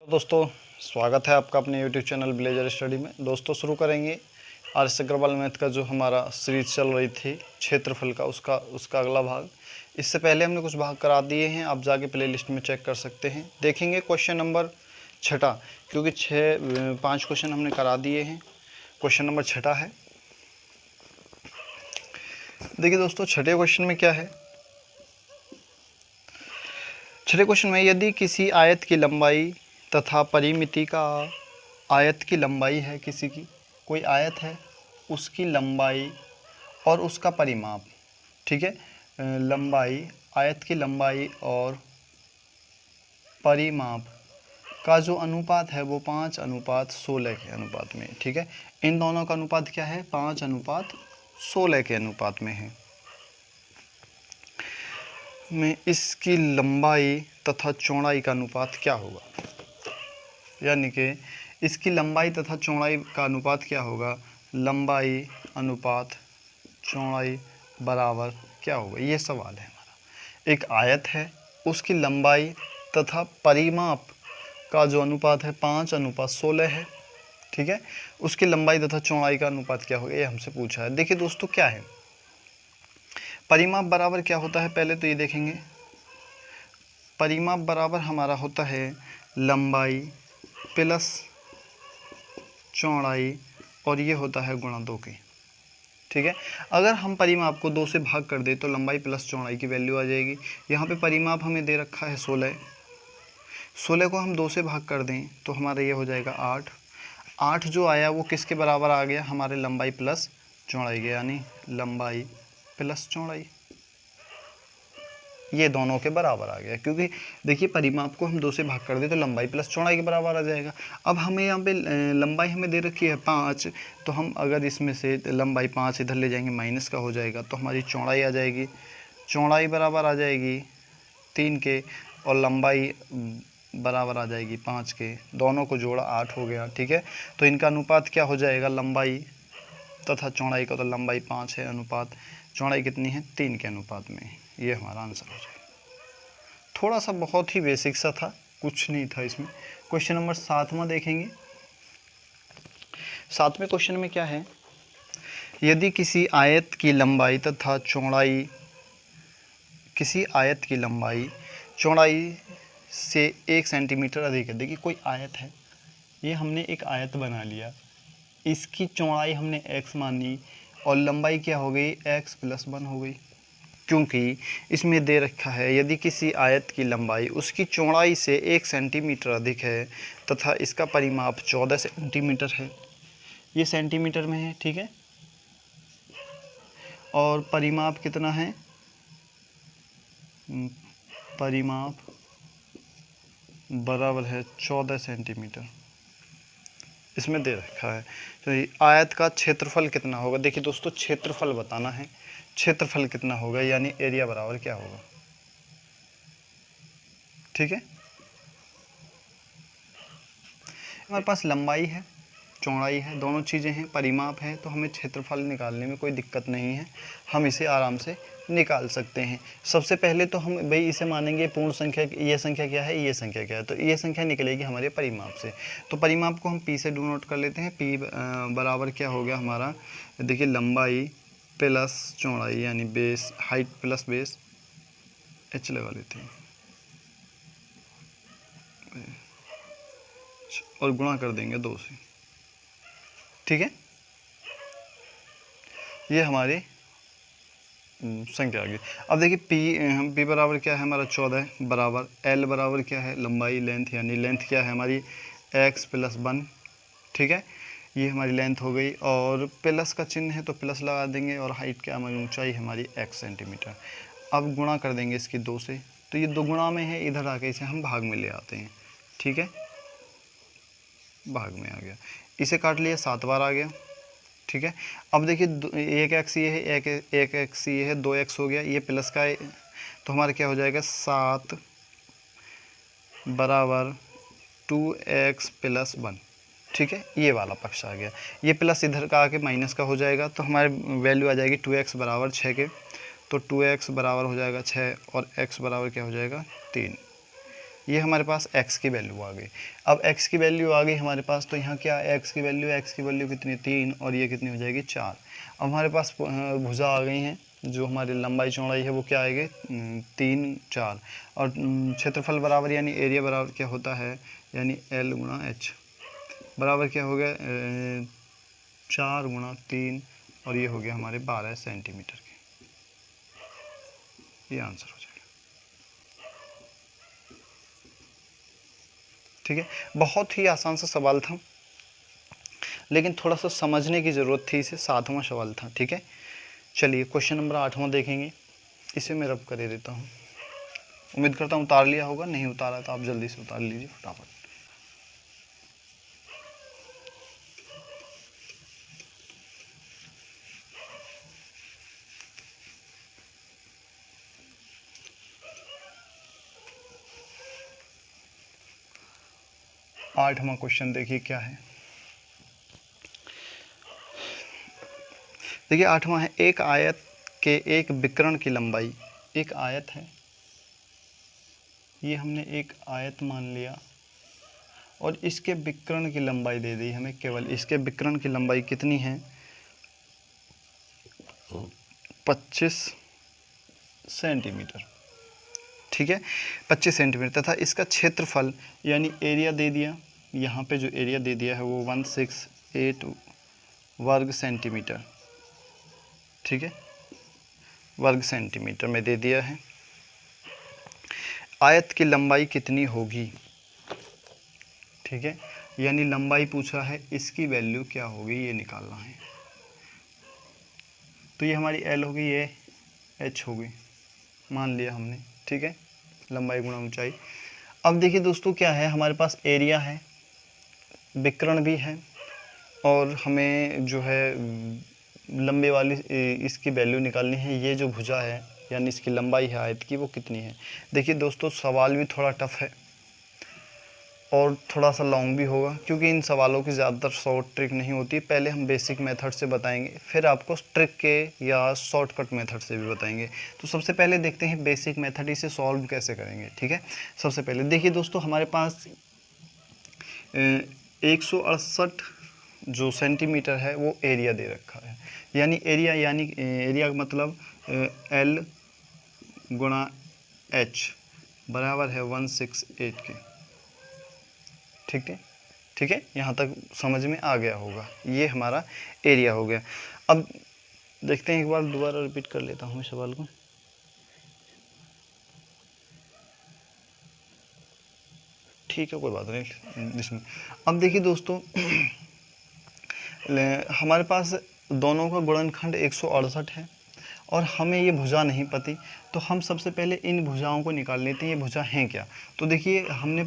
दोस्तों स्वागत है आपका अपने YouTube चैनल ब्लेजर स्टडी में। दोस्तों शुरू करेंगे आर.एस. अग्रवाल मैथ का जो हमारा सीरीज चल रही थी क्षेत्रफल का उसका अगला भाग। इससे पहले हमने कुछ भाग करा दिए हैं, आप जाके प्लेलिस्ट में चेक कर सकते हैं। देखेंगे क्वेश्चन नंबर 6, क्योंकि 5 क्वेश्चन हमने करा दिए हैं। क्वेश्चन नंबर 6 है। देखिए दोस्तों, छठे क्वेश्चन में क्या है। छठे क्वेश्चन में यदि किसी आयत की लंबाई तथा परिमिति का आयत की लंबाई है, किसी की कोई आयत है, उसकी लंबाई और उसका परिमाप, ठीक है, लंबाई, आयत की लंबाई और परिमाप का जो अनुपात है वो 5:16 के अनुपात में, ठीक है। इन दोनों का अनुपात क्या है, 5:16 के अनुपात में है। में इसकी लंबाई तथा चौड़ाई का अनुपात क्या होगा, यानी कि इसकी लंबाई तथा चौड़ाई का अनुपात क्या होगा, लंबाई अनुपात चौड़ाई बराबर क्या होगा, ये सवाल है हमारा। एक आयत है, उसकी लंबाई तथा परिमाप का जो अनुपात है 5:16 है, ठीक है। उसकी लंबाई तथा चौड़ाई का अनुपात क्या होगा, ये हमसे पूछा है। देखिए दोस्तों, क्या है परिमाप बराबर क्या होता है, पहले तो ये देखेंगे। परिमाप बराबर हमारा होता है लंबाई प्लस चौड़ाई, और ये होता है गुणा 2 की, ठीक है। अगर हम परिमाप को 2 से भाग कर दें तो लंबाई प्लस चौड़ाई की वैल्यू आ जाएगी। यहाँ पे परिमाप हमें दे रखा है 16 को हम 2 से भाग कर दें तो हमारा ये हो जाएगा 8 जो आया वो किसके बराबर आ गया, हमारे लंबाई प्लस चौड़ाई के, यानी लंबाई प्लस चौड़ाई, ये दोनों के बराबर आ गया। क्योंकि देखिए परिमाप को हम 2 से भाग कर दें तो लंबाई प्लस चौड़ाई के बराबर आ जाएगा। अब हमें यहाँ पे लंबाई हमें दे रखी है 5, तो हम अगर इसमें से लंबाई 5 इधर ले जाएंगे माइनस का हो जाएगा, तो हमारी चौड़ाई आ जाएगी, चौड़ाई बराबर आ जाएगी 3 के, और लंबाई बराबर आ जाएगी 5 के। दोनों को जोड़ा 8 हो गया, ठीक है। तो इनका अनुपात क्या हो जाएगा, लंबाई तथा चौड़ाई का, तो लंबाई 5 है, अनुपात चौड़ाई कितनी है, 3 के अनुपात में। ये हमारा आंसर हो जाएगा। थोड़ा सा बहुत ही बेसिक सा था, कुछ नहीं था इसमें। क्वेश्चन नंबर 7वां देखेंगे। 7वें क्वेश्चन में क्या है, यदि किसी आयत की लंबाई तथा चौड़ाई, किसी आयत की लंबाई चौड़ाई से 1 सेंटीमीटर अधिक है। देखिए कोई आयत है, ये हमने एक आयत बना लिया, इसकी चौड़ाई हमने x मानी और लंबाई क्या हो गई, x + 1 हो गई। क्योंकि इसमें दे रखा है यदि किसी आयत की लंबाई उसकी चौड़ाई से 1 सेंटीमीटर अधिक है तथा इसका परिमाप 14 सेंटीमीटर है, ये सेंटीमीटर में है, ठीक है, और परिमाप कितना है, परिमाप बराबर है 14 सेंटीमीटर, इसमें दे रखा है। तो आयत का क्षेत्रफल कितना होगा, देखिए दोस्तों क्षेत्रफल बताना है, क्षेत्रफल कितना होगा, यानी एरिया बराबर क्या होगा, ठीक है। हमारे पास लंबाई है, चौड़ाई है, दोनों चीज़ें हैं, परिमाप है, तो हमें क्षेत्रफल निकालने में कोई दिक्कत नहीं है, हम इसे आराम से निकाल सकते हैं। सबसे पहले तो हम भाई इसे मानेंगे पूर्ण संख्या, ये संख्या क्या है, ये संख्या क्या है, तो ये संख्या निकलेगी हमारे परिमाप से। तो परिमाप को हम पी से डिनोट कर लेते हैं। पी बराबर क्या हो गया हमारा, देखिए लंबाई प्लस चौड़ाई, यानी base, height plus base, H लगा लेते हैं और गुणा कर देंगे 2 से, ठीक है। ये हमारी संख्या आ गई। अब देखिए पी बराबर क्या है हमारा 14 बराबर, एल बराबर क्या है, लंबाई लेंथ, यानी लेंथ क्या है हमारी x + 1, ठीक है, ये हमारी लेंथ हो गई, और प्लस का चिन्ह है तो प्लस लगा देंगे, और हाइट क्या हमारी ऊंचाई हमारी x सेंटीमीटर। अब गुणा कर देंगे इसकी 2 से, तो ये 2 गुणा में है, इधर आके इसे हम भाग में ले आते हैं, ठीक है, भाग में आ गया, इसे काट लिया 7 बार आ गया, ठीक है। अब देखिए 1x ये है, एक x ये है, 2x हो गया, ये प्लस का है, तो हमारा क्या हो जाएगा 7 बराबर 2x + 1, ठीक है, ये वाला पक्ष आ गया। ये प्लस इधर का आके माइनस का हो जाएगा, तो हमारी वैल्यू आ जाएगी 2x बराबर 6 के, तो 2x बराबर हो जाएगा 6, और x बराबर क्या हो जाएगा 3, ये हमारे पास x की वैल्यू आ गई। अब x की वैल्यू आ गई हमारे पास, तो यहाँ क्या है, x की वैल्यू कितनी, 3, और ये कितनी हो जाएगी, 4। अब हमारे पास भुजा आ गई हैं, जो हमारी लंबाई चौड़ाई है वो क्या आएगी, 3, 4, और क्षेत्रफल बराबर यानी एरिया बराबर क्या होता है, यानी L गुणा H बराबर क्या हो गया, 4 गुणा 3, और ये हो गया हमारे 12 सेंटीमीटर के। ये आंसर हो जाएगा। ठीक है, बहुत ही आसान सा सवाल था, लेकिन थोड़ा सा समझने की ज़रूरत थी इसे। 7वां सवाल था। ठीक है, चलिए क्वेश्चन नंबर 8वां देखेंगे। इसे मैं रब कर देता हूँ। उम्मीद करता हूँ उतार लिया होगा, नहीं उतारा तो आप जल्दी से उतार लीजिए फटाफट। आठवां क्वेश्चन देखिए क्या है। देखिए 8वां है, एक आयत के एक विकर्ण की लंबाई, एक आयत है, ये हमने एक आयत मान लिया, और इसके विकर्ण की लंबाई दे दी हमें। केवल इसके विकर्ण की लंबाई कितनी है, 25 सेंटीमीटर। ठीक है, 25 सेंटीमीटर, तथा इसका क्षेत्रफल यानी एरिया दे दिया। यहाँ पे जो एरिया दे दिया है वो 168 वर्ग सेंटीमीटर। ठीक है, वर्ग सेंटीमीटर में दे दिया है। आयत की लंबाई कितनी होगी। ठीक है, यानी लंबाई पूछा है, इसकी वैल्यू क्या होगी ये निकालना है। तो ये हमारी L होगी, ये H होगी, मान लिया हमने। ठीक है, लंबाई गुणा ऊंचाई। अब देखिए दोस्तों क्या है, हमारे पास एरिया है, विकर्ण भी है, और हमें जो है लंबे वाली इसकी वैल्यू निकालनी है। ये जो भुजा है यानी इसकी लंबाई है आयत की, वो कितनी है। देखिए दोस्तों सवाल भी थोड़ा टफ है और थोड़ा सा लॉन्ग भी होगा, क्योंकि इन सवालों की ज़्यादातर शॉर्ट ट्रिक नहीं होती। पहले हम बेसिक मेथड से बताएंगे, फिर आपको ट्रिक के या शॉर्टकट मेथड से भी बताएंगे। तो सबसे पहले देखते हैं बेसिक मेथड, इसे सॉल्व कैसे करेंगे। ठीक है, सबसे पहले देखिए दोस्तों हमारे पास 168 जो सेंटीमीटर है वो एरिया दे रखा है। यानी एरिया का मतलब L गुणा H बराबर है 168 के। ठीक है, ठीक है, यहाँ तक समझ में आ गया होगा। ये हमारा एरिया हो गया। अब देखते हैं, एक बार दोबारा रिपीट कर लेता हूँ सवाल को। ठीक है, कोई बात नहीं इसमें। अब देखिए दोस्तों हमारे पास दोनों का गुणनखंड 168 है, और हमें ये भुजा नहीं पती, तो हम सबसे पहले इन भुजाओं को निकाल लेते हैं। ये भुजा हैं क्या, तो देखिए हमने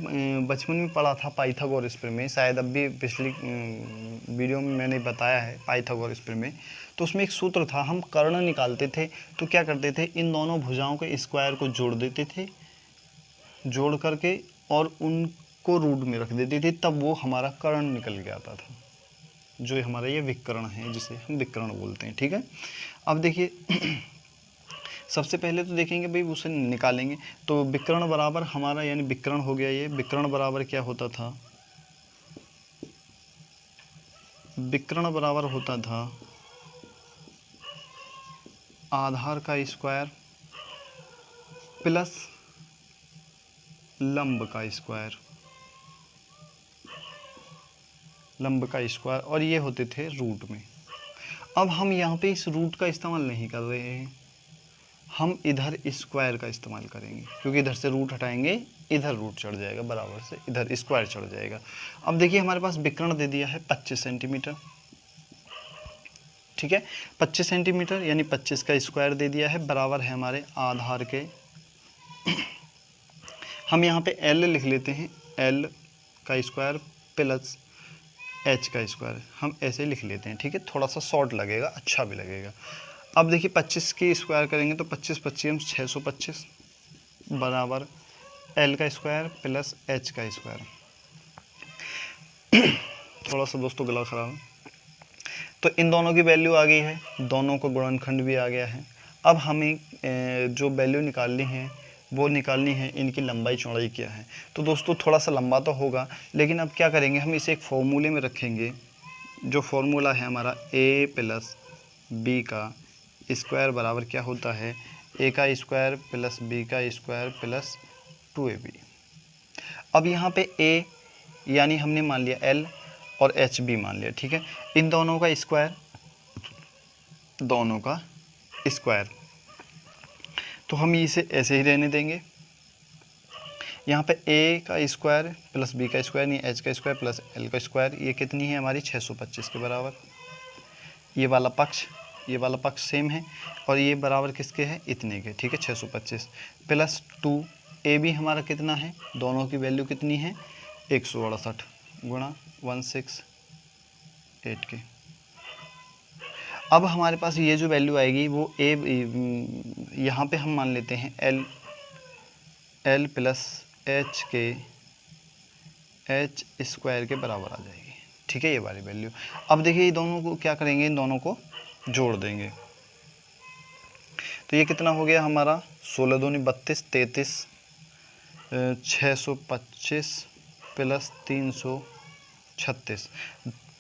बचपन में पढ़ा था पाइथागोरस प्रमेय, शायद अब भी पिछली वीडियो में मैंने बताया है पाइथागोरस प्रमेय। तो उसमें एक सूत्र था, हम कर्ण निकालते थे तो क्या करते थे, इन दोनों भुजाओं के स्क्वायर को जोड़ देते थे, जोड़ करके और उनको रूट में रख देते थे, तब वो हमारा कर्ण निकल के आता था, जो हमारा ये विकर्ण है, जिसे हम विकर्ण बोलते हैं। ठीक है, अब देखिए सबसे पहले तो देखेंगे भाई उसे निकालेंगे, तो विकर्ण बराबर हमारा यानी विकर्ण हो गया। ये विकर्ण बराबर क्या होता था, विकर्ण बराबर होता था आधार का स्क्वायर प्लस लंब का स्क्वायर, लंब का स्क्वायर, और ये होते थे रूट में। अब हम यहाँ पे इस रूट का इस्तेमाल नहीं कर रहे हैं, हम इधर स्क्वायर का इस्तेमाल करेंगे, क्योंकि इधर से रूट हटाएंगे, इधर रूट चढ़ जाएगा बराबर से, इधर स्क्वायर चढ़ जाएगा। अब देखिए हमारे पास विकर्ण दे दिया है 25 सेंटीमीटर। ठीक है, 25 सेंटीमीटर यानी 25 का स्क्वायर दे दिया है, बराबर है हमारे आधार के, हम यहाँ पे L लिख लेते हैं, L का स्क्वायर प्लस H का स्क्वायर, हम ऐसे लिख लेते हैं। ठीक है, थोड़ा सा शॉर्ट लगेगा, अच्छा भी लगेगा। अब देखिए 25 की स्क्वायर करेंगे तो 25 25 625 बराबर L का स्क्वायर प्लस H का स्क्वायर। थोड़ा सा दोस्तों गला खराब है। तो इन दोनों की वैल्यू आ गई है, दोनों को गुणनखंड भी आ गया है। अब हमें जो वैल्यू निकालनी है वो निकालनी है, इनकी लंबाई चौड़ाई क्या है। तो दोस्तों थोड़ा सा लंबा तो होगा, लेकिन अब क्या करेंगे, हम इसे एक फॉर्मूले में रखेंगे। जो फॉर्मूला है हमारा a प्लस बी का स्क्वायर बराबर क्या होता है, a का स्क्वायर प्लस b का स्क्वायर प्लस 2ab। अब यहाँ पे a यानी हमने मान लिया l और h b मान लिया, ठीक है। इन दोनों का स्क्वायर, दोनों का स्क्वायर, तो हम इसे ऐसे ही रहने देंगे। यहाँ पे a का स्क्वायर प्लस b का स्क्वायर यानी h का स्क्वायर प्लस l का स्क्वायर, ये कितनी है हमारी 625 के बराबर। ये वाला पक्ष सेम है, और ये बराबर किसके है, इतने के, ठीक है, 625 प्लस 2 a भी हमारा कितना है, दोनों की वैल्यू कितनी है 168 गुणा 168 के। अब हमारे पास ये जो वैल्यू आएगी वो a, यहाँ पे हम मान लेते हैं l प्लस h के h स्क्वायर के बराबर आ जाएगी, ठीक है, ये वाली वैल्यू। अब देखिए ये दोनों को क्या करेंगे, इन दोनों को जोड़ देंगे, तो ये कितना हो गया हमारा 16 दूनी 32 33 625 प्लस 336,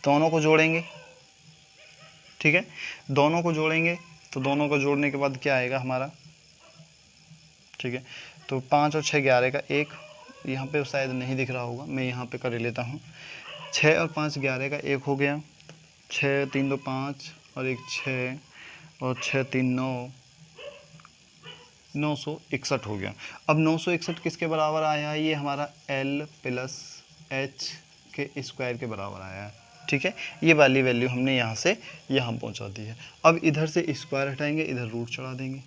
दोनों को जोड़ेंगे, ठीक है, दोनों को जोड़ेंगे। तो दोनों को जोड़ने के बाद क्या आएगा हमारा, ठीक है, तो 5 और 6 11 का 1, यहाँ पे शायद नहीं दिख रहा होगा, मैं यहाँ पे कर लेता हूँ। 6 और 5 11 का 1 हो गया, 6 3 2 5 और 1 6 और 6 3 9, 961 हो गया। अब 961 किसके बराबर आया है, ये हमारा l प्लस h के स्क्वायर के बराबर आया है, ठीक है। ये वाली वैल्यू हमने यहाँ से यहाँ पहुँचा दी है। अब इधर से स्क्वायर हटाएंगे, इधर रूट चढ़ा देंगे,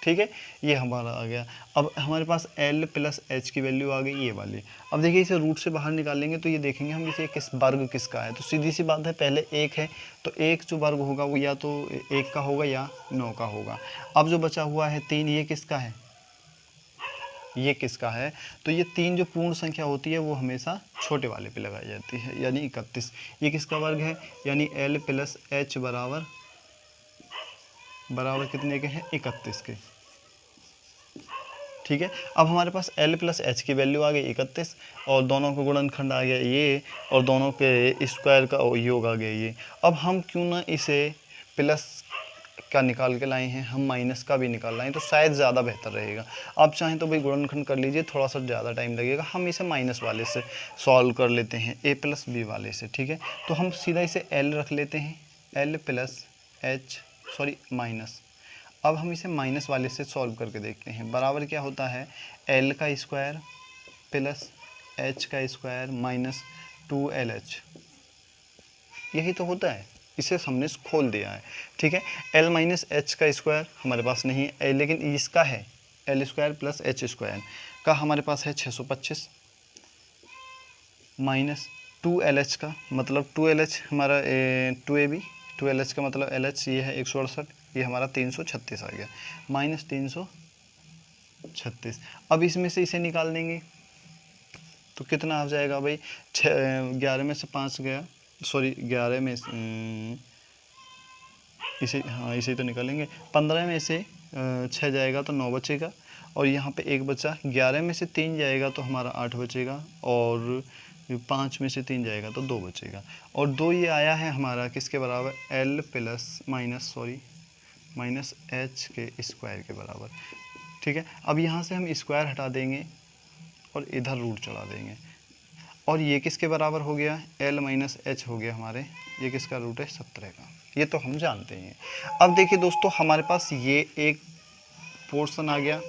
ठीक है, ये हमारा आ गया। अब हमारे पास l प्लस h की वैल्यू आ गई, ये वाली। अब देखिए इसे रूट से बाहर निकालेंगे तो ये देखेंगे हम इसे किस वर्ग किसका है, तो सीधी सी बात है, पहले एक है तो एक जो वर्ग होगा वो या तो 1 का होगा या 9 का होगा। अब जो बचा हुआ है 3, ये किसका है, ये किसका है, तो ये 3 जो पूर्ण संख्या होती है वो हमेशा छोटे वाले पे लगाई जाती है, यानी 31। ये किसका वर्ग है, यानी l प्लस h बराबर कितने के हैं, 31 के, ठीक है। अब हमारे पास l प्लस h की वैल्यू आ गई 31, और दोनों का गुणनखंड आ गया ये, और दोनों के स्क्वायर का योग आ गया ये। अब हम क्यों ना इसे प्लस का निकाल के लाए हैं, हम माइनस का भी निकाल लाएं तो शायद ज़्यादा बेहतर रहेगा। आप चाहें तो भाई गुणनखंड कर लीजिए, थोड़ा सा ज़्यादा टाइम लगेगा। हम इसे माइनस वाले से सॉल्व कर लेते हैं, a प्लस बी वाले से, ठीक है। तो हम सीधा इसे l रख लेते हैं, l plus h sorry minus. अब हम इसे माइनस वाले से सॉल्व करके देखते हैं, बराबर क्या होता है, l का स्क्वायर प्लस h का स्क्वायर माइनस 2lh, यही तो होता है, इसे हमने खोल दिया है, ठीक है। l माइनस एच का स्क्वायर हमारे पास नहीं है, लेकिन इसका है l square plus h square का हमारे पास है 625 माइनस 2lh का मतलब 2lh हमारा 2ab, 2lh का मतलब lh ये है 168, ये हमारा 336 आ गया, माइनस 336। अब इसमें से इसे निकाल देंगे तो कितना आ जाएगा भाई, 11 में से 5 गया, सॉरी 11 में इसे, हाँ इसे तो निकालेंगे, 15 में से 6 जाएगा तो 9 बचेगा, और यहाँ पे 1 बचा, 11 में से 3 जाएगा तो हमारा 8 बचेगा, और 5 में से 3 जाएगा तो 2 बचेगा, और 2 ये आया है हमारा किसके बराबर, l प्लस माइनस h के स्क्वायर के बराबर, ठीक है। अब यहाँ से हम स्क्वायर हटा देंगे और इधर रूट चढ़ा देंगे, और ये किसके बराबर हो गया, l माइनस एच हो गया हमारे, ये किसका रूट है 17 का, ये तो हम जानते हैं। अब देखिए दोस्तों हमारे पास ये एक पोर्शन आ गया,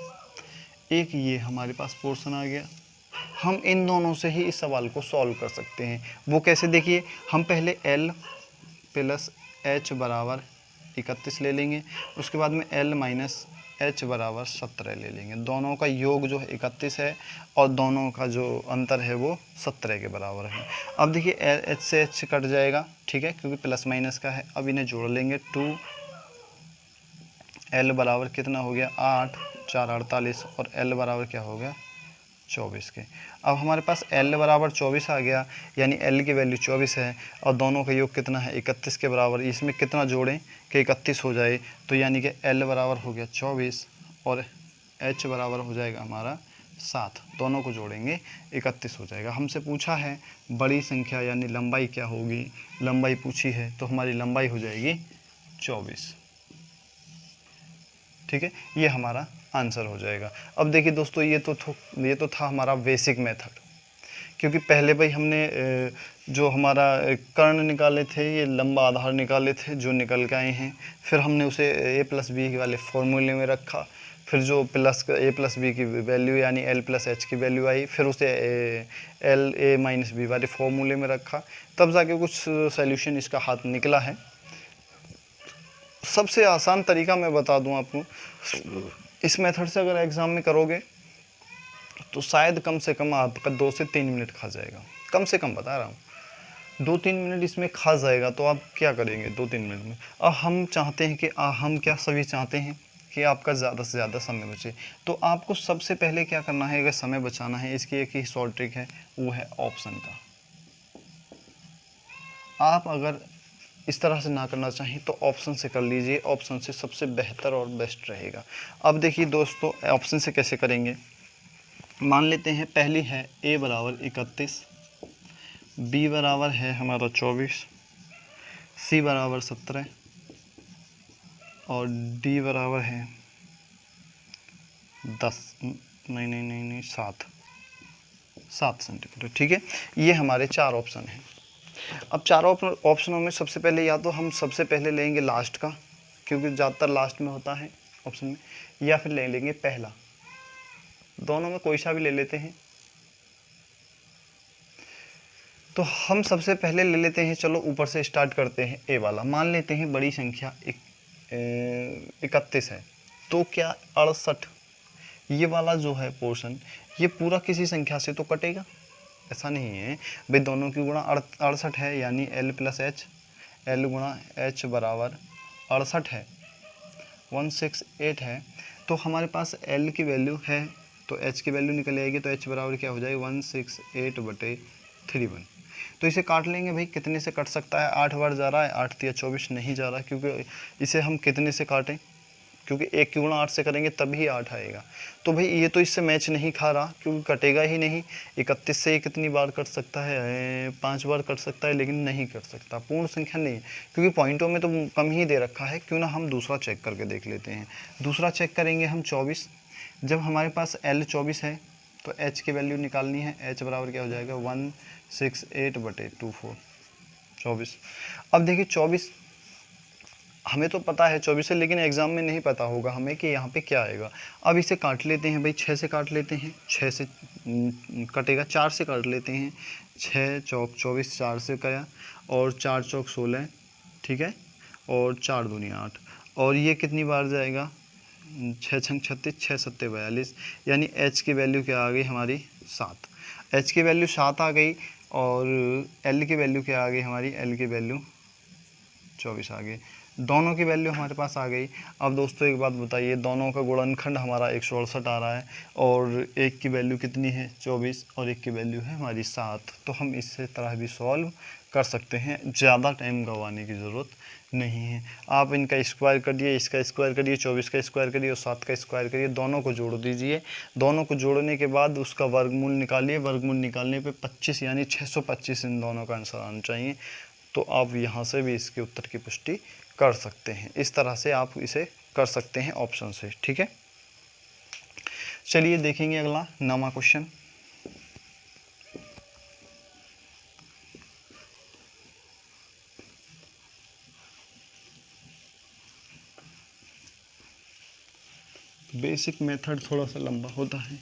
एक ये हमारे पास पोर्शन आ गया, हम इन दोनों से ही इस सवाल को सॉल्व कर सकते हैं। वो कैसे, देखिए हम पहले l प्लस h बराबर 31 ले लेंगे, उसके बाद में l माइनस h बराबर 17 ले लेंगे, दोनों का योग जो है 31 है और दोनों का जो अंतर है वो 17 के बराबर है। अब देखिए h से h कट जाएगा, ठीक है, क्योंकि प्लस माइनस का है। अब इन्हें जोड़ लेंगे, 2l बराबर कितना हो गया 8 4 48, और l बराबर क्या हो गया 24 के। अब हमारे पास l बराबर 24 आ गया, यानी l की वैल्यू 24 है, और दोनों का योग कितना है 31 के बराबर। इसमें कितना जोड़ें कि 31 हो जाए, तो यानी कि l बराबर हो गया 24 और h बराबर हो जाएगा हमारा 7, दोनों को जोड़ेंगे 31 हो जाएगा। हमसे पूछा है बड़ी संख्या यानी लंबाई क्या होगी, लंबाई पूछी है, तो हमारी लंबाई हो जाएगी 24। ठीक है, ये हमारा आंसर हो जाएगा। अब देखिए दोस्तों, ये तो था हमारा बेसिक मेथड, क्योंकि पहले भाई हमने जो हमारा कर्ण निकाले थे, ये लंबा आधार निकाले थे जो निकल के आए हैं, फिर हमने उसे a+b वाले फॉर्मूले में रखा, फिर जो a+b की वैल्यू यानी l+h की वैल्यू आई, फिर उसे la-b वाले फॉर्मूले में रखा, तब जाके कुछ सॉल्यूशन इसका हाथ निकला है। सबसे आसान तरीका मैं बता दूं आपको, इस मेथड से अगर एग्ज़ाम में करोगे तो शायद कम से कम आपका 2 से 3 मिनट खा जाएगा, कम से कम बता रहा हूँ 2-3 मिनट इसमें खा जाएगा। तो आप क्या करेंगे 2-3 मिनट में? अब हम चाहते हैं कि हम क्या सभी चाहते हैं कि आपका ज़्यादा से ज़्यादा समय बचे, तो आपको सबसे पहले क्या करना है, अगर समय बचाना है, इसकी एक ही शॉर्ट ट्रिक है, वो है ऑप्शन का। आप अगर इस तरह से ना करना चाहिए तो ऑप्शन से कर लीजिए, ऑप्शन से सबसे बेहतर और बेस्ट रहेगा। अब देखिए दोस्तों, ऑप्शन से कैसे करेंगे, मान लेते हैं पहली है a बराबर 31, b बराबर है हमारा 24, c बराबर 17 और d बराबर है 10 नहीं 7 सेंटीमीटर। ठीक है, ये हमारे 4 ऑप्शन हैं। अब चारों ऑप्शनों में सबसे पहले या तो हम सबसे पहले लेंगे लास्ट का, क्योंकि ज़्यादातर लास्ट में होता है ऑप्शन में, या फिर ले लेंगे पहला, दोनों में कोई सा भी ले लेते हैं। तो हम सबसे पहले ले लेते हैं, चलो ऊपर से स्टार्ट करते हैं, ए वाला। मान लेते हैं बड़ी संख्या 31 है, तो क्या 68, ये वाला जो है पोर्शन, ये पूरा किसी संख्या से तो कटेगा, ऐसा नहीं है भाई, दोनों की गुणा 68 है, यानी l+h, l गुणा h बराबर 68 है, 168 है। तो हमारे पास l की वैल्यू है, तो h की वैल्यू निकल आएगी, तो h बराबर क्या हो जाएगा 168/31। तो इसे काट लेंगे भाई, कितने से कट सकता है, 8 बार जा रहा है, 8 या 24 नहीं जा रहा, क्योंकि इसे हम कितने से काटें, क्योंकि 1 की गुणा 8 से करेंगे तभी 8 आएगा। तो भाई ये तो इससे मैच नहीं खा रहा, क्योंकि कटेगा ही नहीं। 31 से कितनी बार कट सकता है, 5 बार कट सकता है, लेकिन नहीं कट सकता, पूर्ण संख्या नहीं, क्योंकि पॉइंटों में तो कम ही दे रखा है। क्यों ना हम दूसरा चेक करके देख लेते हैं। दूसरा चेक करेंगे हम 24, जब हमारे पास l 24 है तो h की वैल्यू निकालनी है, h बराबर क्या हो जाएगा 168/24, 24। अब देखिए 24 हमें तो पता है 24 है, लेकिन एग्ज़ाम में नहीं पता होगा हमें कि यहाँ पे क्या आएगा। अब इसे काट लेते हैं भाई, 6 से काट लेते हैं, 6 से कटेगा, 4 से काट लेते हैं, 6 चौक 24, 4 से गया, और 4 चौक 16, ठीक है, और 4 दूनी 8, और ये कितनी बार जाएगा, 6 छंग 36, 6 सत्ते 42, यानी h की वैल्यू क्या आ गई हमारी 7, h की वैल्यू 7 आ गई, और l की वैल्यू क्या आ गई हमारी, l की वैल्यू 24 आ गई, दोनों की वैल्यू हमारे पास आ गई। अब दोस्तों एक बात बताइए, दोनों का गुणनखंड हमारा 168 आ रहा है, और एक की वैल्यू कितनी है 24, और एक की वैल्यू है हमारी 7, तो हम इसी तरह भी सॉल्व कर सकते हैं, ज़्यादा टाइम गंवाने की ज़रूरत नहीं है। आप इनका स्क्वायर करिए, इसका स्क्वायर करिए, 24 का स्क्वायर करिए और 7 का स्क्वायर करिए, दोनों को जोड़ दीजिए, दोनों को जोड़ने के बाद उसका वर्गमूल निकालिए, वर्गमूल निकालने पे 25 यानी 625 इन दोनों का आंसर आना चाहिए। तो आप यहाँ से भी इसके उत्तर की पुष्टि कर सकते हैं। इस तरह से आप इसे कर सकते हैं ऑप्शन से, ठीक है। चलिए देखेंगे अगला 9वां क्वेश्चन। बेसिक मेथड थोड़ा सा लंबा होता है,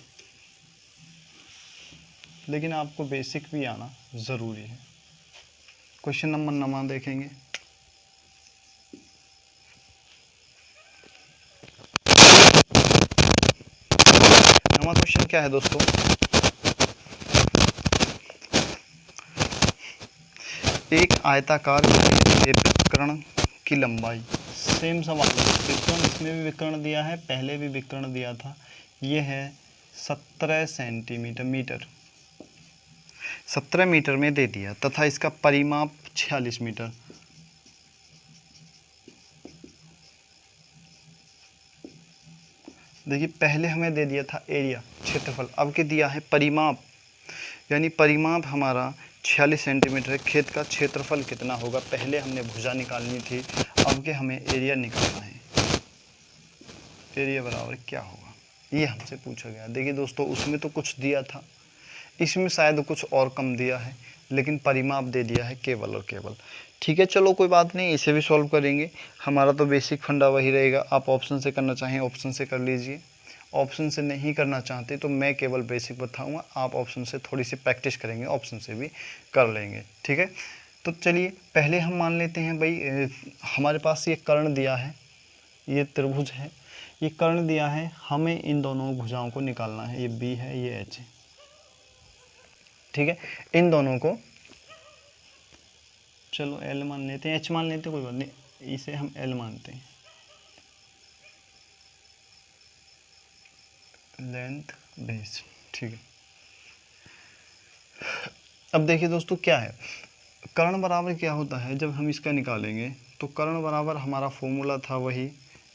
लेकिन आपको बेसिक भी आना ज़रूरी है। क्वेश्चन नंबर 9 देखेंगे। नवा क्वेश्चन क्या है दोस्तों, एक आयताकार विकर्ण की लंबाई, सेम सवाल है, विकर्ण इसमें भी विकर्ण दिया है, पहले भी विकर्ण दिया था, ये है 17 सेंटीमीटर 17 मीटर में दे दिया, तथा इसका परिमाप 46 मीटर। देखिए पहले हमें दे दिया था एरिया क्षेत्रफल, अब क्या दिया है परिमाप, यानी परिमाप हमारा 46 सेंटीमीटर है। खेत का क्षेत्रफल कितना होगा, पहले हमने भुजा निकालनी थी, अब के हमें एरिया निकालना है। एरिया बराबर क्या होगा, ये हमसे पूछा गया। देखिए दोस्तों उसमें तो कुछ दिया था, इसमें शायद कुछ और कम दिया है, लेकिन परिमाप दे दिया है केवल और केवल। ठीक है चलो कोई बात नहीं, इसे भी सॉल्व करेंगे। हमारा तो बेसिक फंडा वही रहेगा। आप ऑप्शन से करना चाहें ऑप्शन से कर लीजिए, ऑप्शन से नहीं करना चाहते तो मैं केवल बेसिक बताऊंगा, आप ऑप्शन से थोड़ी सी प्रैक्टिस करेंगे, ऑप्शन से भी कर लेंगे। ठीक है तो चलिए पहले हम मान लेते हैं भाई हमारे पास ये कर्ण दिया है, ये त्रिभुज है, ये कर्ण दिया है, हमें इन दोनों भुजाओं को निकालना है। ये बी है, ये एच है। ठीक है इन दोनों को चलो एल मान लेते हैं, एच मान लेते हैं, कोई बात नहीं, इसे हम एल मानते हैं। लेंथ बेस, ठीक है। अब देखिए दोस्तों क्या है, कर्ण बराबर क्या होता है, जब हम इसका निकालेंगे तो कर्ण बराबर हमारा फॉर्मूला था वही,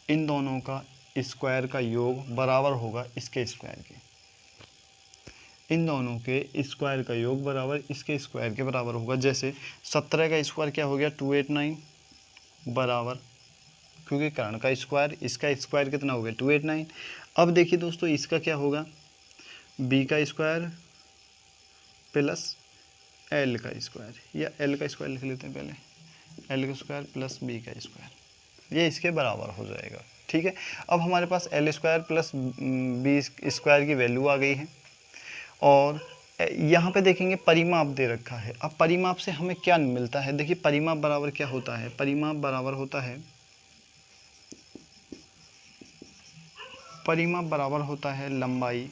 इन दोनों का स्क्वायर का योग बराबर होगा इसके स्क्वायर के। इन दोनों के स्क्वायर का योग बराबर इसके स्क्वायर के बराबर होगा। जैसे 17 का स्क्वायर क्या हो गया 289 बराबर, क्योंकि कर्ण का स्क्वायर इसका स्क्वायर कितना हो गया 289। अब देखिए दोस्तों इसका क्या होगा, बी का स्क्वायर प्लस एल का स्क्वायर, या एल का स्क्वायर लिख लेते हैं पहले, एल का स्क्वायर प्लस बी का स्क्वायर, ये इसके बराबर हो जाएगा। ठीक है अब हमारे पास L square plus B square की वैल्यू आ गई है, और यहाँ पे देखेंगे परिमाप दे रखा है। अब परिमाप से हमें क्या मिलता है, देखिए परिमाप बराबर क्या होता है, परिमाप बराबर होता है, परिमाप बराबर होता है लंबाई,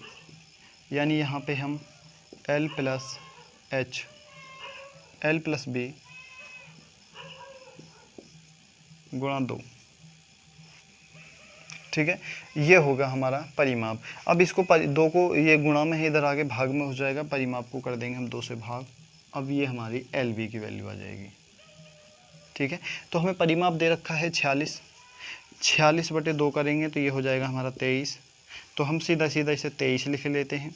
यानी यहाँ पे हम L plus H, L plus B गुणा 2। ठीक है ये होगा हमारा परिमाप। अब इसको दो को ये गुणा में है, इधर आगे भाग में हो जाएगा, परिमाप को कर देंगे हम 2 से भाग, अब ये हमारी एल बी की वैल्यू आ जाएगी। ठीक है तो हमें परिमाप दे रखा है 46, 46/2 करेंगे तो ये हो जाएगा हमारा 23, तो हम सीधा सीधा इसे 23 लिख लेते हैं।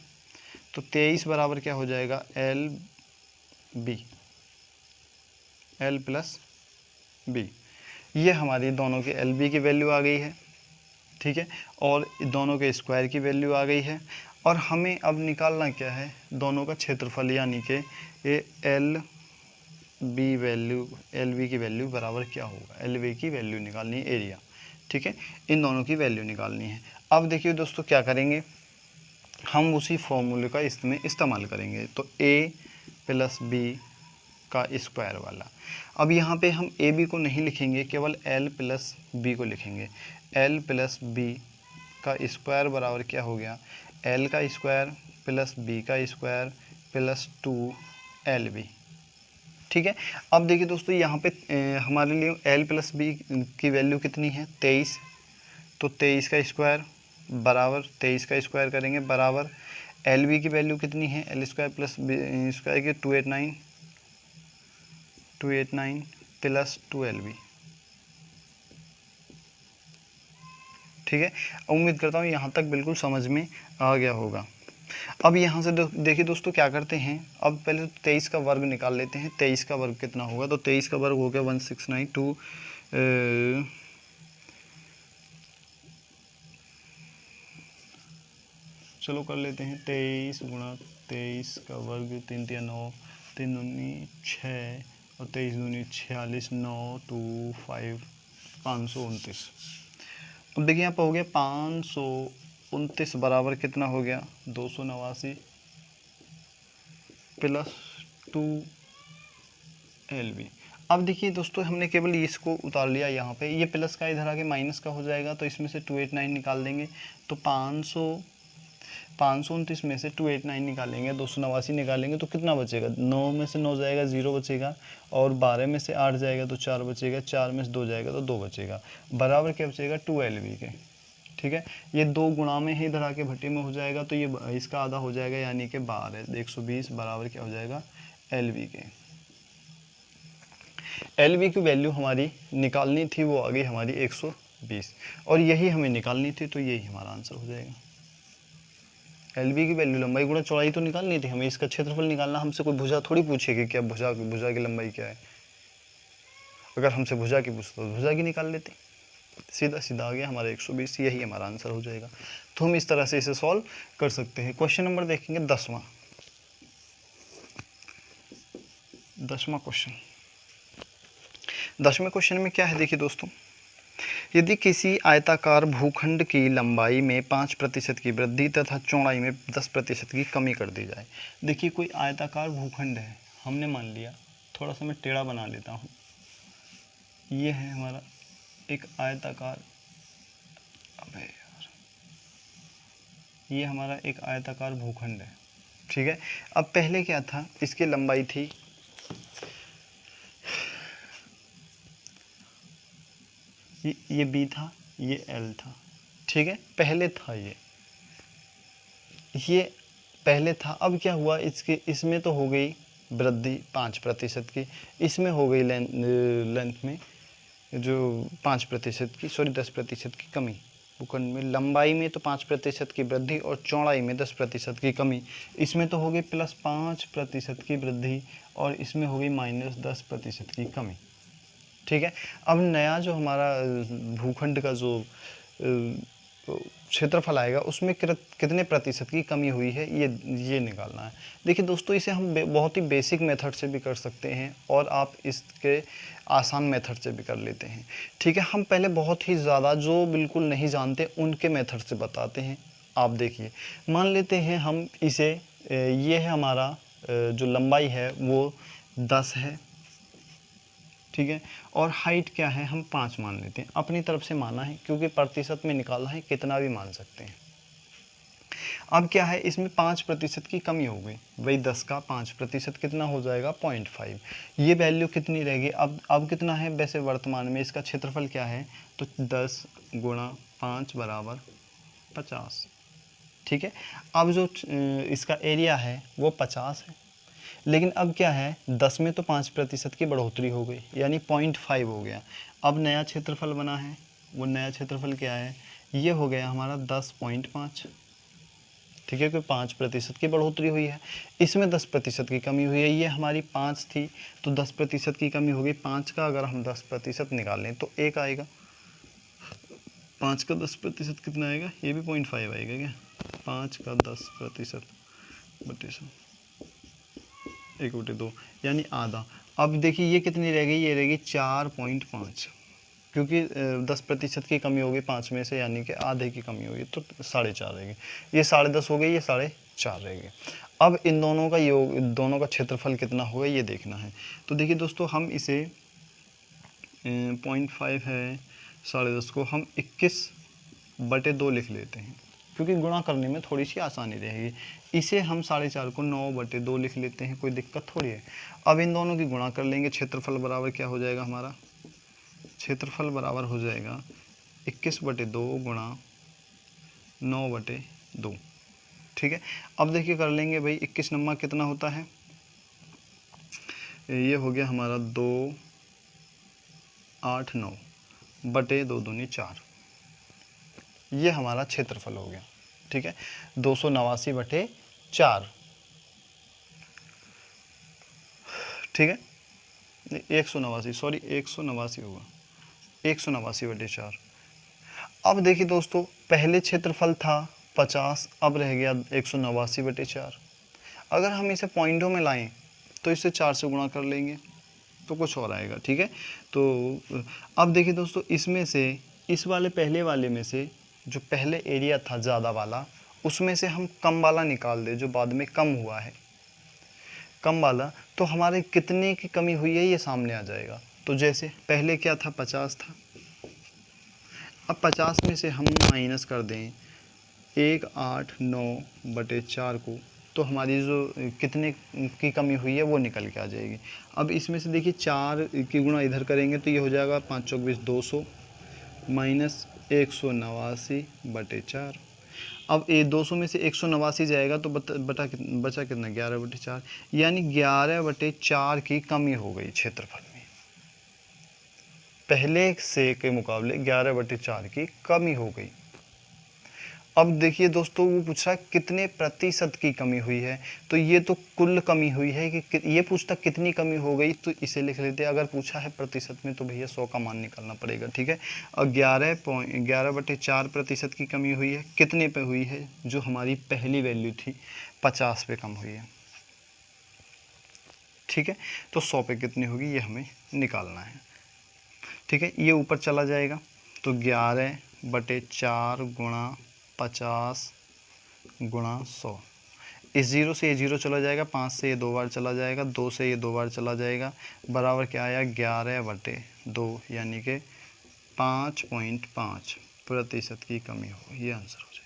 तो 23 बराबर क्या हो जाएगा L B, L plus B, ये हमारी दोनों के एल बी की वैल्यू आ गई है। ठीक है और दोनों के स्क्वायर की वैल्यू आ गई है, और हमें अब निकालना क्या है, दोनों का क्षेत्रफल, यानी कि ये L B value, L B की वैल्यू बराबर क्या होगा, एल बी की वैल्यू निकालनी है एरिया। ठीक है इन दोनों की वैल्यू निकालनी है। अब देखिए दोस्तों क्या करेंगे, हम उसी फॉर्मूले का इसमें इस्तेमाल करेंगे, तो ए प्लस बी का स्क्वायर वाला। अब यहाँ पे हम ए बी को नहीं लिखेंगे, केवल एल प्लस बी को लिखेंगे। एल प्लस बी का स्क्वायर बराबर क्या हो गया, एल का स्क्वायर प्लस बी का स्क्वायर प्लस 2LB। ठीक है अब देखिए दोस्तों यहाँ पे हमारे लिए एल प्लस बी की वैल्यू कितनी है 23, तो 23 का स्क्वायर बराबर 23 का स्क्वायर करेंगे बराबर एल बी की वैल्यू कितनी है, L square plus B square की 289 प्लस 2LB। ठीक है उम्मीद करता हूँ यहाँ तक बिल्कुल समझ में आ गया होगा। अब यहाँ से देखिए दोस्तों क्या करते हैं, अब पहले तो 23 का वर्ग निकाल लेते हैं, 23 का वर्ग कितना होगा, तो 23 का वर्ग हो गया 1692, चलो कर लेते हैं 23 गुणा 23 का वर्ग, 3 3 9, 3 दूनी 6 और 23 दूनी 46, 9 2 5 529। अब देखिए यहाँ पर हो गया 529 बराबर कितना हो गया 289 प्लस 2LB। अब देखिए दोस्तों हमने केवल इसको उतार लिया यहाँ पे, ये प्लस का इधर आके माइनस का हो जाएगा, तो इसमें से 289 निकाल देंगे, तो 529 में से 289 निकालेंगे, 289 निकालेंगे तो कितना बचेगा, 9 में से 9 जाएगा 0 बचेगा, और 12 में से 8 जाएगा तो 4 बचेगा, 4 में से 2 जाएगा तो 2 बचेगा, बराबर क्या बचेगा 2LB के। ठीक है ये 2 गुणा में ही इधर आके भट्टी में हो जाएगा, तो ये इसका आधा हो जाएगा, यानी कि 12 120 बराबर क्या हो जाएगा LB के। LB की वैल्यू हमारी निकालनी थी, वो आ गई हमारी 20 और यही हमें निकालनी थी, तो यही हमारा आंसर हो जाएगा। LB की वैल्यू लंबाई गुणा चौड़ाई तो निकालनी थी हमें, इसका क्षेत्रफल निकालना। हमसे कोई भुजा थोड़ी पूछेगी क्या भुजा की लंबाई क्या है। अगर हमसे भुजा की पूछता तो भुजा की निकाल लेते। सीधा सीधा आ गया हमारा 120, यही हमारा आंसर हो जाएगा। तो हम इस तरह से इसे सॉल्व कर सकते हैं। क्वेश्चन नंबर देखेंगे 10वां क्वेश्चन। 10वें क्वेश्चन में क्या है, देखिए दोस्तों, यदि किसी आयताकार भूखंड की लंबाई में 5% की वृद्धि तथा चौड़ाई में 10% की कमी कर दी जाए। देखिए कोई आयताकार भूखंड है, हमने मान लिया, थोड़ा सा मैं टेढ़ा बना लेता हूँ, ये है हमारा एक आयताकार, अबे यार, ये हमारा एक आयताकार भूखंड है, ठीक है। अब पहले क्या था, इसकी लंबाई थी ये B था, ये L था, ठीक है, पहले था ये पहले था। अब क्या हुआ, इसमें तो हो गई वृद्धि 5% की, इसमें हो गई लेंथ में जो 5% की, सॉरी 10% की कमी। भूखंड में लंबाई में तो 5% की वृद्धि और चौड़ाई में 10% की कमी। इसमें तो हो गई +5% की वृद्धि और इसमें हो गई -10% की कमी, ठीक है। अब नया जो हमारा भूखंड का जो क्षेत्रफल आएगा उसमें कितने प्रतिशत की कमी हुई है, ये निकालना है। देखिए दोस्तों, इसे हम बहुत ही बेसिक मेथड से भी कर सकते हैं और आप इसके आसान मेथड से भी कर लेते हैं, ठीक है। हम पहले बहुत ही ज़्यादा जो बिल्कुल नहीं जानते उनके मेथड से बताते हैं। आप देखिए, मान लेते हैं हम इसे, ये है हमारा जो लंबाई है वो 10 है, ठीक है, और हाइट क्या है, हम 5 मान लेते हैं। अपनी तरफ से माना है क्योंकि प्रतिशत में निकाला है, कितना भी मान सकते हैं। अब क्या है, इसमें 5% की कमी हो गई, वही 10 का 5% कितना हो जाएगा 0.5। ये वैल्यू कितनी रहेगी, अब कितना है, वैसे वर्तमान में इसका क्षेत्रफल क्या है, तो 10 × 5 = 50, ठीक है। अब जो इसका एरिया है वो 50 है, लेकिन अब क्या है, 10 में तो 5% की बढ़ोतरी हो गई, यानी 0.5 हो गया। अब नया क्षेत्रफल बना है, वो नया क्षेत्रफल क्या है, ये हो गया हमारा 10.5, ठीक है, क्योंकि 5% की बढ़ोतरी हुई है, इसमें 10% की कमी हुई है। ये हमारी 5 थी तो 10% की कमी हो गई। 5 का अगर हम 10% निकालें तो 1 आएगा, 5 का 10% कितना आएगा, ये भी 0.5 आएगा क्या, 5 का 10% बटे 1/2, यानी आधा। अब देखिए ये कितनी रह गई, ये रहेगी 4.5, क्योंकि 10% की कमी होगी 5 में से, यानी कि आधे की कमी होगी, तो 4.5 रहेगी। ये 10.5 हो गई, ये 4.5 रहेगी। अब इन दोनों का योग, दोनों का क्षेत्रफल कितना होगा ये देखना है। तो देखिए दोस्तों, हम इसे 0.5 है 10.5 को हम 21/2 लिख लेते हैं, क्योंकि गुणा करने में थोड़ी सी आसानी रहेगी। इसे हम 4.5 को 9/2 लिख लेते हैं, कोई दिक्कत थोड़ी है। अब इन दोनों की गुणा कर लेंगे, क्षेत्रफल बराबर क्या हो जाएगा, हमारा क्षेत्रफल बराबर हो जाएगा 21/2 × 9/2, ठीक है। अब देखिए कर लेंगे भाई, 21 नम्मा कितना होता है, ये हो गया हमारा 2 8 9 बटे 2 दूनी 4, ये हमारा क्षेत्रफल हो गया, ठीक है, 289/4, ठीक है, 189, सॉरी 189 होगा, 189/4। अब देखिए दोस्तों, पहले क्षेत्रफल था 50, अब रह गया 189/4। अगर हम इसे पॉइंटों में लाएं तो इसे 4 से गुणा कर लेंगे तो कुछ और आएगा, ठीक है। तो अब देखिए दोस्तों, इसमें से इस वाले पहले वाले में से जो पहले एरिया था ज़्यादा वाला, उसमें से हम कम वाला निकाल दें जो बाद में कम हुआ है, कम वाला, तो हमारे कितने की कमी हुई है ये सामने आ जाएगा। तो जैसे पहले क्या था, 50 था, अब 50 में से हम माइनस कर दें 189/4 को, तो हमारी जो कितने की कमी हुई है वो निकल के आ जाएगी। अब इसमें से देखिए 4 की गुणा इधर करेंगे तो ये हो जाएगा 5 चौक 20 200 माइनस 189/4। अब ये 200 में से 189 जाएगा तो बचा कितना, 11/4, यानी 11/4 की कमी हो गई क्षेत्रफल में। पहले से के मुकाबले 11/4 की कमी हो गई। अब देखिए दोस्तों, वो पूछ रहा है कितने प्रतिशत की कमी हुई है, तो ये तो कुल कमी हुई है कि ये पूछता कितनी कमी हो गई, तो इसे लिख लेते हैं। अगर पूछा है प्रतिशत में तो भैया 100 का मान निकालना पड़ेगा, ठीक है। और 11/4% की कमी हुई है, कितने पे हुई है, जो हमारी पहली वैल्यू थी 50 पे कम हुई है, ठीक है। तो 100 पे कितनी होगी ये हमें निकालना है, ठीक है। ये ऊपर चला जाएगा तो 11/4 गुणा 50 गुणा 100, इस 0 से ये 0 चला जाएगा, 5 से ये 2 बार चला जाएगा, 2 से ये 2 बार चला जाएगा, बराबर क्या आया 11/2, यानी कि 5.5% की कमी हो, ये आंसर हो जाएगा,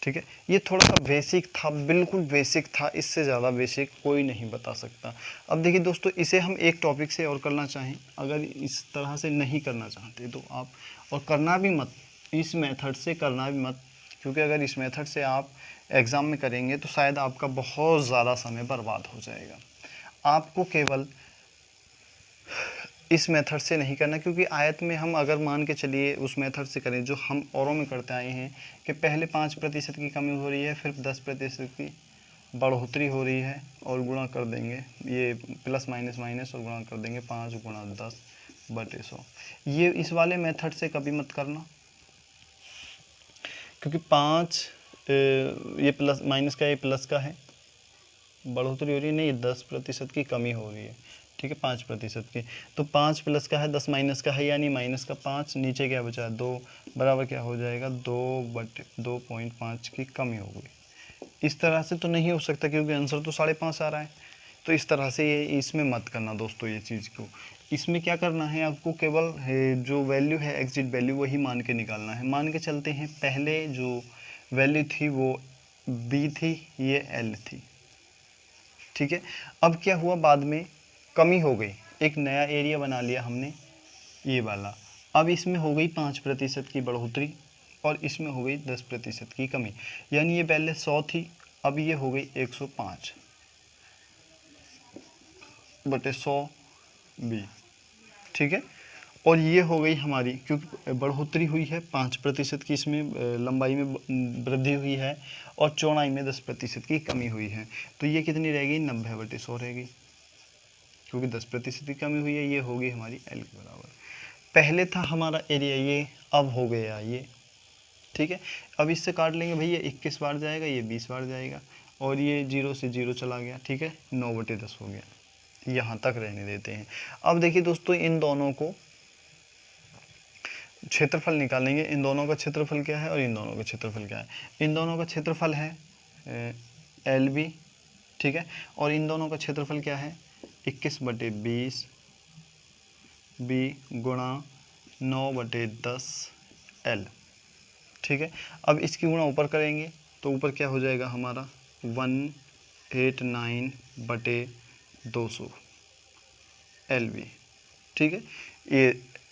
ठीक है। ये थोड़ा सा बेसिक था, बिल्कुल बेसिक था, इससे ज़्यादा बेसिक कोई नहीं बता सकता। अब देखिए दोस्तों, इसे हम एक टॉपिक से और करना चाहें, अगर इस तरह से नहीं करना चाहते तो आप, और करना भी मत, इस मेथड से करना भी मत, क्योंकि अगर इस मेथड से आप एग्ज़ाम में करेंगे तो शायद आपका बहुत ज़्यादा समय बर्बाद हो जाएगा। आपको केवल इस मेथड से नहीं करना, क्योंकि आयत में हम अगर मान के चलिए उस मेथड से करें जो हम औरों में करते आए हैं कि पहले 5% की कमी हो रही है, फिर 10% की बढ़ोतरी हो रही है, और गुणा कर देंगे, ये प्लस माइनस माइनस, और गुणा कर देंगे 5 गुणा 10/100। ये इस वाले मेथड से कभी मत करना, क्योंकि 5 ये प्लस माइनस का, ये प्लस का है, बढ़ोतरी हो रही है, नहीं 10% की कमी हो रही है, ठीक है, 5% की। तो 5 प्लस का है, 10 माइनस का है, यानी माइनस का 5, नीचे क्या बचा 2, बराबर क्या हो जाएगा 2/2.5 की कमी हो गई। इस तरह से तो नहीं हो सकता, क्योंकि आंसर तो 5.5 आ रहा है। तो इस तरह से ये इसमें मत करना दोस्तों, ये चीज़ को। इसमें क्या करना है आपको, केवल जो वैल्यू है एग्जिट वैल्यू वही मान के निकालना है। मान के चलते हैं पहले जो वैल्यू थी वो बी थी, ये एल थी, ठीक है। अब क्या हुआ, बाद में कमी हो गई, एक नया एरिया बना लिया हमने, ये वाला। अब इसमें हो गई 5% की बढ़ोतरी, और इसमें हो गई 10% की कमी, यानी ये पहले 100 थी, अब ये हो गई 105/100 बी, ठीक है। और ये हो गई हमारी, क्योंकि बढ़ोतरी हुई है 5% की, इसमें लंबाई में वृद्धि हुई है, और चौड़ाई में 10% की कमी हुई है, तो ये कितनी रहेगी 90/100 रहेगी, क्योंकि 10% की कमी हुई है। ये होगी हमारी एल के बराबर। पहले था हमारा एरिया ये, अब हो गया ये, ठीक है। अब इससे काट लेंगे भैया, 21 बार जाएगा, ये 20 बार जाएगा, और ये 0 से 0 चला गया, ठीक है, 9/10 हो गया, यहाँ तक रहने देते हैं। अब देखिए दोस्तों, इन दोनों को क्षेत्रफल निकालेंगे, इन दोनों का क्षेत्रफल क्या है और इन दोनों का क्षेत्रफल क्या है। इन दोनों का क्षेत्रफल है एल बी, ठीक है, और इन दोनों का क्षेत्रफल क्या है 21/20 बी गुणा 9/10 एल, ठीक है। अब इसकी गुणा ऊपर करेंगे तो ऊपर क्या हो जाएगा हमारा 189/200 एल बी, ठीक है।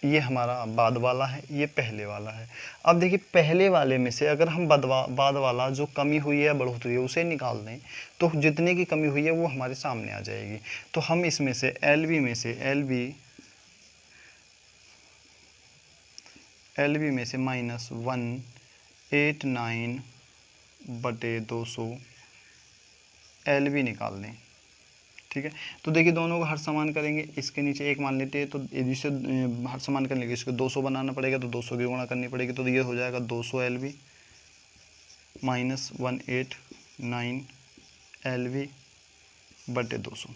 ये हमारा बाद वाला है, ये पहले वाला है। अब देखिए, पहले वाले में से अगर हम बाद वाला जो कमी हुई है बढ़ोतरी है उसे निकाल दें, तो जितने की कमी हुई है वो हमारे सामने आ जाएगी। तो हम इसमें से एल बी में से -189/200 एल बी निकाल दें, ठीक है। तो देखिए, दोनों को हर समान करेंगे, इसके नीचे 1 मान लेते हैं, तो जिसे हर समान करने के लिए इसको 200 बनाना पड़ेगा, तो 200 की गुणा करनी पड़ेगी, तो ये हो जाएगा 200 L B minus 189 L B बटे 200।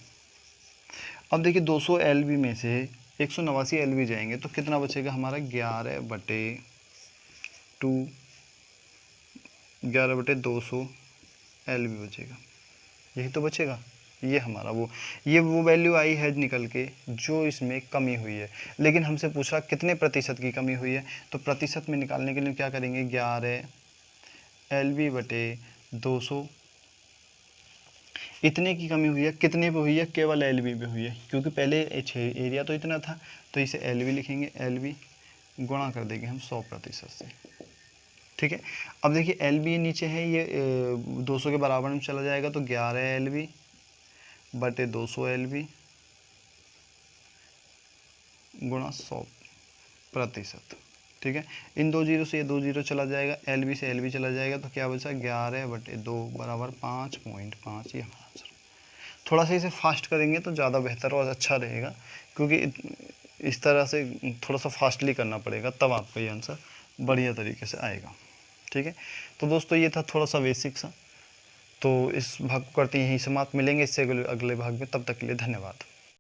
अब देखिए, 200 एल बी में से 189 एल बी जाएंगे तो कितना बचेगा हमारा 11/200 एल बी बचेगा, यही तो बचेगा। ये हमारा ये वो वैल्यू आई है निकल के जो इसमें कमी हुई है, लेकिन हमसे पूछा कितने प्रतिशत की कमी हुई है, तो प्रतिशत में निकालने के लिए क्या करेंगे 11 एल बी बटे 200, इतने की कमी हुई है, कितने पे हुई है, केवल एल बी पे हुई है, क्योंकि पहले एरिया तो इतना था, तो इसे एल बी लिखेंगे, एल बी गुणा कर देंगे हम 100% से, ठीक है। अब देखिए, एल बी नीचे है, ये 200 के बराबर में चला जाएगा, तो 11 एल बी बटे 200 एल बी गुणा 100%। ठीक है, इन 2 जीरो से ये 2 जीरो चला जाएगा, LB से LB चला जाएगा, तो क्या बचा 11/2 बराबर 5.5। ये हमारा आंसर। थोड़ा सा इसे फास्ट करेंगे तो ज़्यादा बेहतर और अच्छा रहेगा, क्योंकि इस तरह से थोड़ा सा फास्टली करना पड़ेगा, तब आपका ये आंसर बढ़िया तरीके से आएगा। ठीक है, तो दोस्तों ये था थोड़ा सा बेसिक सा। तो इस भाग को करते हैं यहीं समाप्त, मिलेंगे इससे अगले भाग में, तब तक के लिए धन्यवाद।